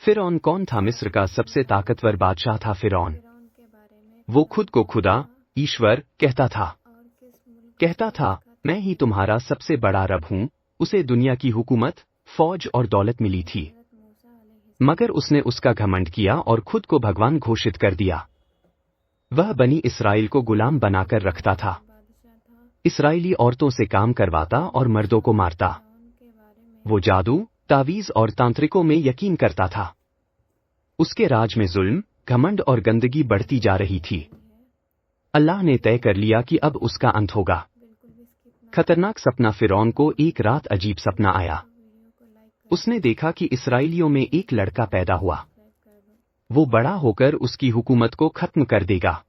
फिरौन कौन था? मिस्र का सबसे ताकतवर बादशाह था फिरौन। वो खुद को खुदा, ईश्वर कहता था। कहता था, मैं ही तुम्हारा सबसे बड़ा रब हूँ। उसे दुनिया की हुकूमत, फौज और दौलत मिली थी, मगर उसने उसका घमंड किया और खुद को भगवान घोषित कर दिया। वह बनी इसराइल को गुलाम बनाकर रखता था। इसराइली औरतों से काम करवाता और मर्दों को मारता। वो जादू, तावीज और तांत्रिकों में यकीन करता था। उसके राज में जुल्म, घमंड और गंदगी बढ़ती जा रही थी। अल्लाह ने तय कर लिया कि अब उसका अंत होगा। खतरनाक सपना। फिरौन को एक रात अजीब सपना आया। उसने देखा कि इसराइलियों में एक लड़का पैदा हुआ। वो बड़ा होकर उसकी हुकूमत को खत्म कर देगा।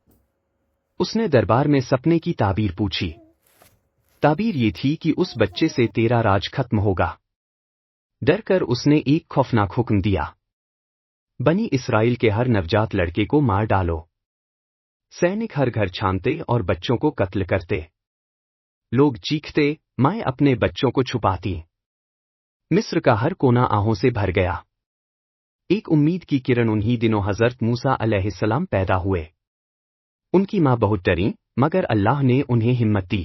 उसने दरबार में सपने की ताबीर पूछी। ताबीर ये थी कि उस बच्चे से तेरा राज खत्म होगा। डर कर उसने एक खौफनाक हुक्म दिया। बनी इसराइल के हर नवजात लड़के को मार डालो। सैनिक हर घर छानते और बच्चों को कत्ल करते। लोग चीखते, माएं अपने बच्चों को छुपाती। मिस्र का हर कोना आहों से भर गया। एक उम्मीद की किरण। उन्हीं दिनों हजरत मूसा अलैहिस्सलाम पैदा हुए। उनकी मां बहुत डरी, मगर अल्लाह ने उन्हें हिम्मत दी।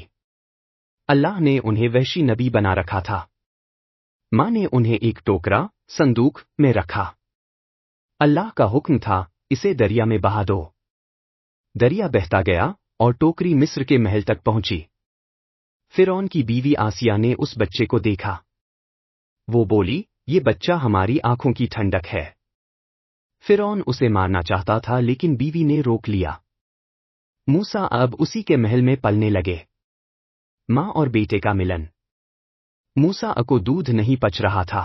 अल्लाह ने उन्हें वहशी नबी बना रखा था। मां ने उन्हें एक टोकरा, संदूक में रखा। अल्लाह का हुक्म था, इसे दरिया में बहा दो। दरिया बहता गया और टोकरी मिस्र के महल तक पहुंची। फिरौन की बीवी आसिया ने उस बच्चे को देखा। वो बोली, ये बच्चा हमारी आंखों की ठंडक है। फिरौन उसे मारना चाहता था, लेकिन बीवी ने रोक लिया। मूसा अब उसी के महल में पलने लगे। मां और बेटे का मिलन। मूसा को दूध नहीं पच रहा था।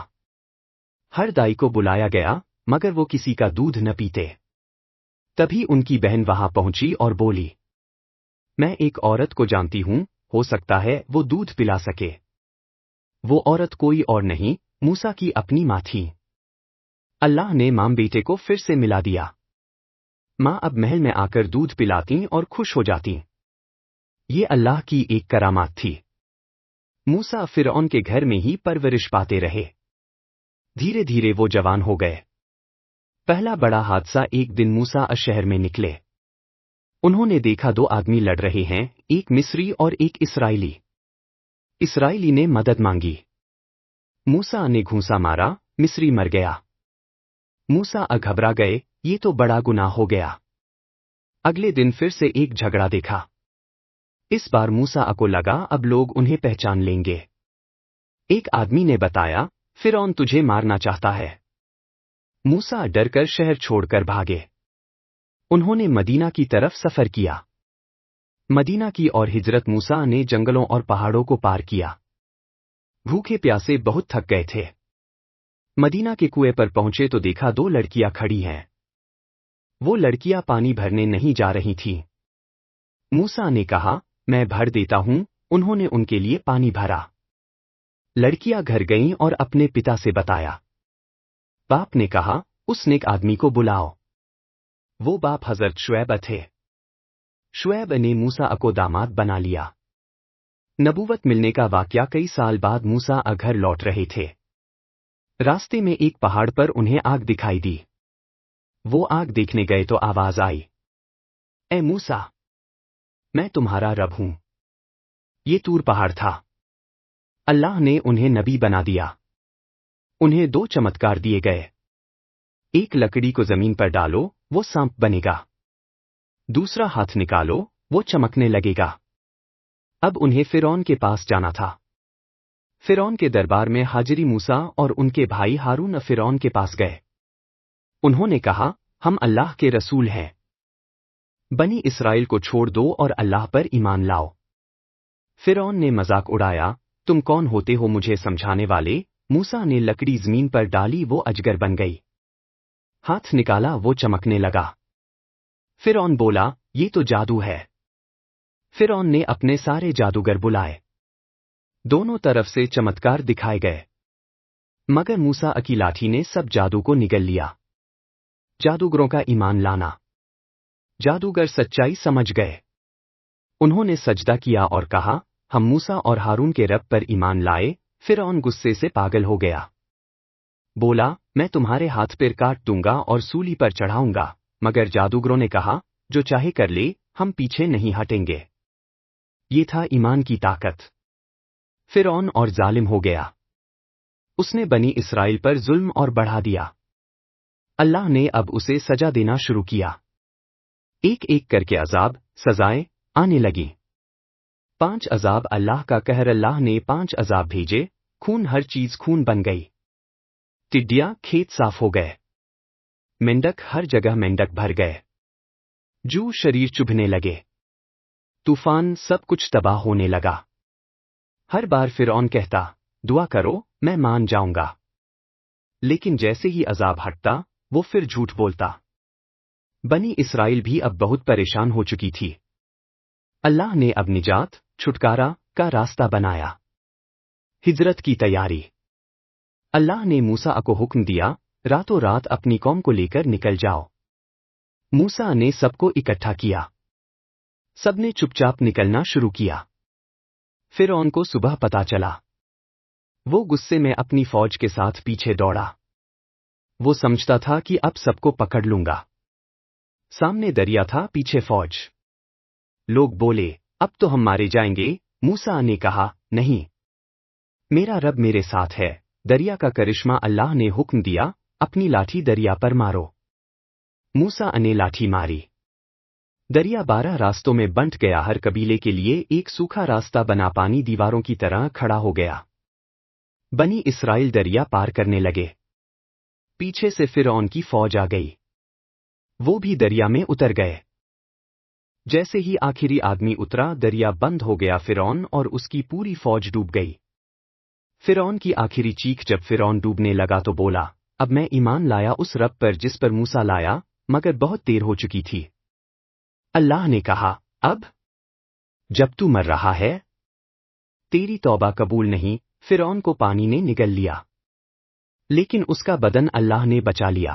हर दाई को बुलाया गया, मगर वो किसी का दूध न पीते। तभी उनकी बहन वहां पहुंची और बोली, मैं एक औरत को जानती हूं, हो सकता है वो दूध पिला सके। वो औरत कोई और नहीं, मूसा की अपनी मां थी। अल्लाह ने मां बेटे को फिर से मिला दिया। मां अब महल में आकर दूध पिलाती और खुश हो जाती। ये अल्लाह की एक करामात थी। मूसा फिरौन के घर में ही परवरिश पाते रहे। धीरे धीरे वो जवान हो गए। पहला बड़ा हादसा। एक दिन मूसा शहर में निकले। उन्होंने देखा दो आदमी लड़ रहे हैं, एक मिस्री और एक इसराइली। इसराइली ने मदद मांगी। मूसा ने घूंसा मारा, मिस्री मर गया। मूसा घबरा गए, ये तो बड़ा गुनाह हो गया। अगले दिन फिर से एक झगड़ा देखा। इस बार मूसा को लगा अब लोग उन्हें पहचान लेंगे। एक आदमी ने बताया, फिरौन तुझे मारना चाहता है। मूसा डरकर शहर छोड़कर भागे। उन्होंने मदीना की तरफ सफर किया। मदीना की और हिजरत। मूसा ने जंगलों और पहाड़ों को पार किया। भूखे प्यासे बहुत थक गए थे। मदीना के कुएं पर पहुंचे तो देखा दो लड़कियां खड़ी हैं। वो लड़कियां पानी भरने नहीं जा रही थीं। मूसा ने कहा, मैं भर देता हूं। उन्होंने उनके लिए पानी भरा। लड़कियां घर गईं और अपने पिता से बताया। बाप ने कहा, उस नेक आदमी को बुलाओ। वो बाप हजरत शुएब थे। शुएब ने मूसा को दामाद बना लिया। नबूवत मिलने का वाकया। कई साल बाद मूसा घर लौट रहे थे। रास्ते में एक पहाड़ पर उन्हें आग दिखाई दी। वो आग देखने गए तो आवाज आई, ए मूसा, मैं तुम्हारा रब हूं। ये तूर पहाड़ था। अल्लाह ने उन्हें नबी बना दिया। उन्हें दो चमत्कार दिए गए। एक, लकड़ी को जमीन पर डालो, वो सांप बनेगा। दूसरा, हाथ निकालो, वो चमकने लगेगा। अब उन्हें फिरौन के पास जाना था। फिरौन के दरबार में हाजिरी। मूसा और उनके भाई हारून फिरौन के पास गए। उन्होंने कहा, हम अल्लाह के रसूल हैं। बनी इसराइल को छोड़ दो और अल्लाह पर ईमान लाओ। फिरौन ने मजाक उड़ाया, तुम कौन होते हो मुझे समझाने वाले। मूसा ने लकड़ी जमीन पर डाली, वो अजगर बन गई। हाथ निकाला, वो चमकने लगा। फिरौन बोला, ये तो जादू है। फिरौन ने अपने सारे जादूगर बुलाए। दोनों तरफ से चमत्कार दिखाए गए, मगर मूसा की लाठी ने सब जादू को निगल लिया। जादूगरों का ईमान लाना। जादूगर सच्चाई समझ गए। उन्होंने सजदा किया और कहा, हम मूसा और हारून के रब पर ईमान लाए। फिरौन गुस्से से पागल हो गया। बोला, मैं तुम्हारे हाथ पैर काट दूंगा और सूली पर चढ़ाऊंगा, मगर जादूगरों ने कहा, जो चाहे कर ले, हम पीछे नहीं हटेंगे। ये था ईमान की ताकत। फिरौन और जालिम हो गया। उसने बनी इसराइल पर जुल्म और बढ़ा दिया। अल्लाह ने अब उसे सजा देना शुरू किया। एक एक करके अजाब, सजाएं, आने लगी। 5 अजाब अल्लाह का कहर। अल्लाह ने 5 अजाब भेजे, खून, हर चीज खून बन गई। टिड्डियां खेत साफ हो गए। मेंढक हर जगह मेंढक भर गए। जू शरीर चुभने लगे। तूफान, सब कुछ तबाह होने लगा। हर बार फिरौन कहता, दुआ करो, मैं मान जाऊंगा। लेकिन जैसे ही अजाब हटता, वो फिर झूठ बोलता। बनी इसराइल भी अब बहुत परेशान हो चुकी थी। अल्लाह ने अब निजात, छुटकारा का रास्ता बनाया। हिजरत की तैयारी। अल्लाह ने मूसा को हुक्म दिया, रातों रात अपनी कौम को लेकर निकल जाओ। मूसा ने सबको इकट्ठा किया। सबने चुपचाप निकलना शुरू किया। फिरौन को सुबह पता चला। वो गुस्से में अपनी फौज के साथ पीछे दौड़ा। वो समझता था कि अब सबको पकड़ लूंगा। सामने दरिया था, पीछे फौज। लोग बोले, अब तो हम मारे जाएंगे। मूसा ने कहा, नहीं, मेरा रब मेरे साथ है। दरिया का करिश्मा। अल्लाह ने हुक्म दिया, अपनी लाठी दरिया पर मारो। मूसा ने लाठी मारी। दरिया 12 रास्तों में बंट गया। हर कबीले के लिए एक सूखा रास्ता बना, पानी दीवारों की तरह खड़ा हो गया। बनी इसराइल दरिया पार करने लगे। पीछे से फिरौन की फौज आ गई। वो भी दरिया में उतर गए। जैसे ही आखिरी आदमी उतरा, दरिया बंद हो गया। फिरौन और उसकी पूरी फौज डूब गई। फिरौन की आखिरी चीख। जब फिरौन डूबने लगा तो बोला, अब मैं ईमान लाया उस रब पर जिस पर मूसा लाया, मगर बहुत देर हो चुकी थी। अल्लाह ने कहा, अब जब तू मर रहा है, तेरी तौबा कबूल नहीं। फिरौन को पानी ने निगल लिया, लेकिन उसका बदन अल्लाह ने बचा लिया,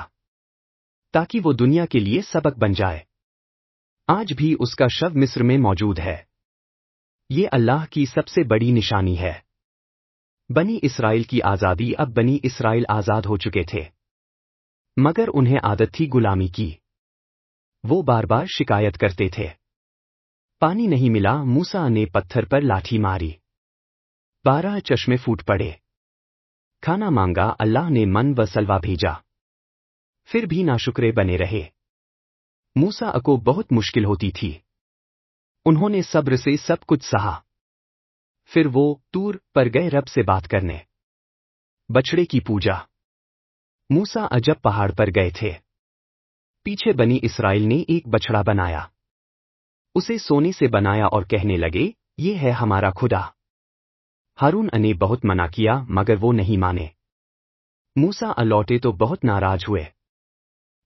ताकि वो दुनिया के लिए सबक बन जाए। आज भी उसका शव मिस्र में मौजूद है। ये अल्लाह की सबसे बड़ी निशानी है। बनी इसराइल की आज़ादी। अब बनी इसराइल आज़ाद हो चुके थे, मगर उन्हें आदत थी गुलामी की। वो बार बार शिकायत करते थे। पानी नहीं मिला। मूसा ने पत्थर पर लाठी मारी। 12 चश्मे फूट पड़े। खाना मांगा। अल्लाह ने मन व सलवा भेजा। फिर भी नाशुक्रे बने रहे। मूसा को बहुत मुश्किल होती थी। उन्होंने सब्र से सब कुछ सहा। फिर वो तूर पर गए रब से बात करने। बछड़े की पूजा। मूसा जब पहाड़ पर गए थे, पीछे बनी इसराइल ने एक बछड़ा बनाया। उसे सोने से बनाया और कहने लगे, ये है हमारा खुदा। हारून ने बहुत मना किया, मगर वो नहीं माने। मूसा लौटे तो बहुत नाराज हुए।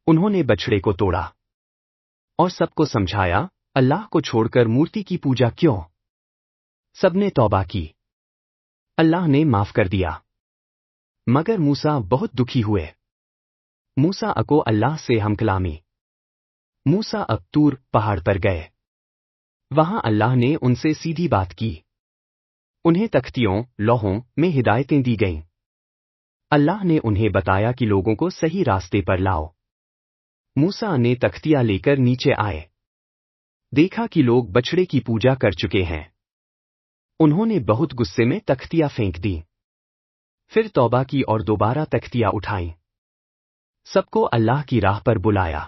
उन्होंने बछड़े को तोड़ा और सबको समझाया, अल्लाह को छोड़कर मूर्ति की पूजा क्यों। सबने तौबा की। अल्लाह ने माफ कर दिया, मगर मूसा बहुत दुखी हुए। मूसा को अल्लाह से हमकलामी। मूसा अब तूर पहाड़ पर गए। वहां अल्लाह ने उनसे सीधी बात की। उन्हें तख्तियों, लौहों में हिदायतें दी गईं। अल्लाह ने उन्हें बताया कि लोगों को सही रास्ते पर लाओ। मूसा ने तख्तियां लेकर नीचे आए। देखा कि लोग बछड़े की पूजा कर चुके हैं। उन्होंने बहुत गुस्से में तख्तियां फेंक दी। फिर तौबा की और दोबारा तख्तियां उठाईं। सबको अल्लाह की राह पर बुलाया।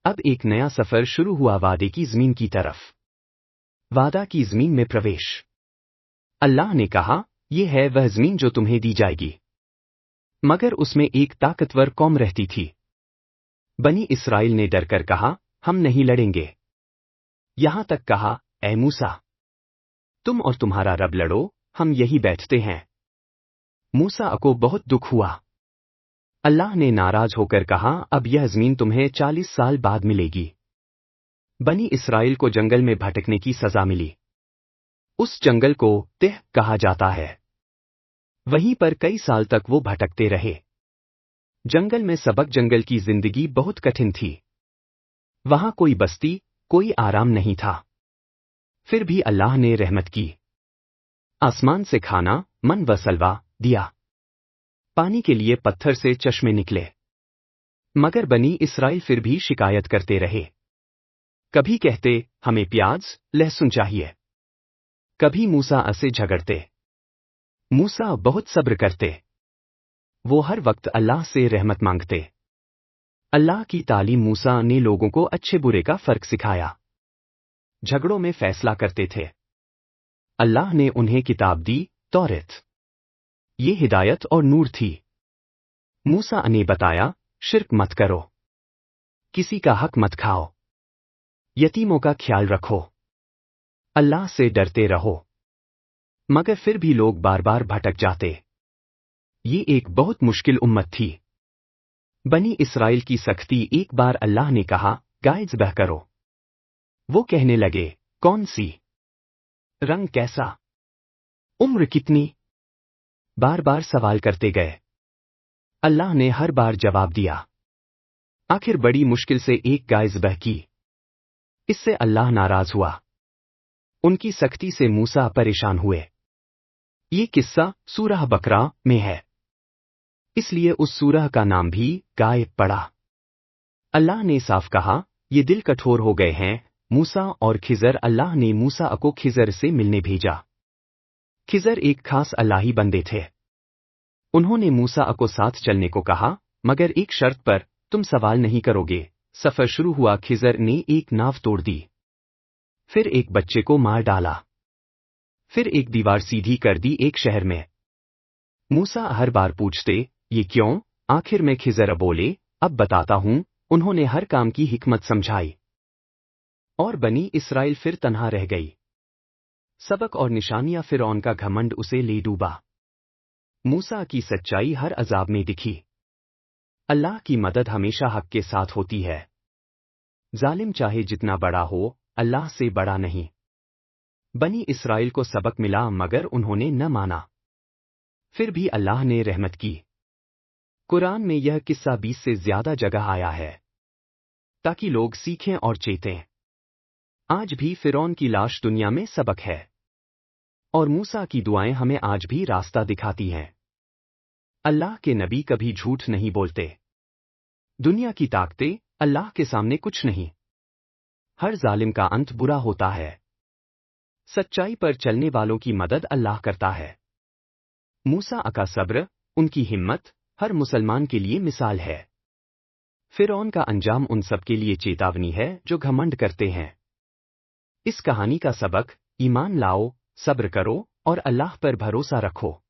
अब एक नया सफर शुरू हुआ, वादे की जमीन की तरफ। वादा की जमीन में प्रवेश। अल्लाह ने कहा, यह है वह जमीन जो तुम्हें दी जाएगी। मगर उसमें एक ताकतवर कौम रहती थी। बनी इसराइल ने डरकर कहा, हम नहीं लड़ेंगे। यहां तक कहा, ऐ मूसा, तुम और तुम्हारा रब लड़ो, हम यही बैठते हैं। मूसा को बहुत दुख हुआ। अल्लाह ने नाराज होकर कहा, अब यह जमीन तुम्हें 40 साल बाद मिलेगी। बनी इसराइल को जंगल में भटकने की सजा मिली। उस जंगल को तेह कहा जाता है। वहीं पर कई साल तक वो भटकते रहे। जंगल में सबक। जंगल की जिंदगी बहुत कठिन थी। वहां कोई बस्ती, कोई आराम नहीं था। फिर भी अल्लाह ने रहमत की। आसमान से खाना, मन व सलवा दिया। पानी के लिए पत्थर से चश्मे निकले। मगर बनी इसराइल फिर भी शिकायत करते रहे। कभी कहते, हमें प्याज लहसुन चाहिए। कभी मूसा से झगड़ते। मूसा बहुत सब्र करते। वो हर वक्त अल्लाह से रहमत मांगते। अल्लाह की तालीम मूसा ने लोगों को अच्छे बुरे का फर्क सिखाया। झगड़ों में फैसला करते थे। अल्लाह ने उन्हें किताब दी, तौरात। ये हिदायत और नूर थी। मूसा ने बताया, शिर्क मत करो। किसी का हक मत खाओ। यतीमों का ख्याल रखो। अल्लाह से डरते रहो। मगर फिर भी लोग बार बार भटक जाते। ये एक बहुत मुश्किल उम्मत थी। बनी इसराइल की सख्ती। एक बार अल्लाह ने कहा, गाय ज़बह करो। वो कहने लगे, कौन सी? रंग कैसा? उम्र कितनी? बार बार सवाल करते गए। अल्लाह ने हर बार जवाब दिया। आखिर बड़ी मुश्किल से एक गाय ज़बह की। इससे अल्लाह नाराज हुआ। उनकी सख्ती से मूसा परेशान हुए। ये किस्सा सूरह बकरा में है। इसलिए उस सूरह का नाम भी गाय पड़ा। अल्लाह ने साफ कहा, ये दिल कठोर हो गए हैं। मूसा और खिजर। अल्लाह ने मूसा को खिजर से मिलने भेजा। खिजर एक खास अल्लाही बंदे थे। उन्होंने मूसा को साथ चलने को कहा, मगर एक शर्त पर, तुम सवाल नहीं करोगे। सफर शुरू हुआ। खिजर ने एक नाव तोड़ दी। फिर एक बच्चे को मार डाला। फिर एक दीवार सीधी कर दी एक शहर में। मूसा हर बार पूछते, ये क्यों? आखिर में खिजर बोले, अब बताता हूं। उन्होंने हर काम की हिकमत समझाई। और बनी इसराइल फिर तन्हा रह गई। सबक और निशानियां। फिरौन का घमंड उसे ले डूबा। मूसा की सच्चाई हर अजाब में दिखी। अल्लाह की मदद हमेशा हक के साथ होती है। जालिम चाहे जितना बड़ा हो, अल्लाह से बड़ा नहीं। बनी इसराइल को सबक मिला, मगर उन्होंने न माना। फिर भी अल्लाह ने रहमत की। कुरान में यह किस्सा 20 से ज्यादा जगह आया है, ताकि लोग सीखें और चेतें। आज भी फिरौन की लाश दुनिया में सबक है। और मूसा की दुआएं हमें आज भी रास्ता दिखाती हैं। अल्लाह के नबी कभी झूठ नहीं बोलते। दुनिया की ताकतें अल्लाह के सामने कुछ नहीं। हर जालिम का अंत बुरा होता है। सच्चाई पर चलने वालों की मदद अल्लाह करता है। मूसा का सब्र, उनकी हिम्मत, हर मुसलमान के लिए मिसाल है। फिरौन का अंजाम उन सब के लिए चेतावनी है जो घमंड करते हैं। इस कहानी का सबक, ईमान लाओ, सब्र करो और अल्लाह पर भरोसा रखो।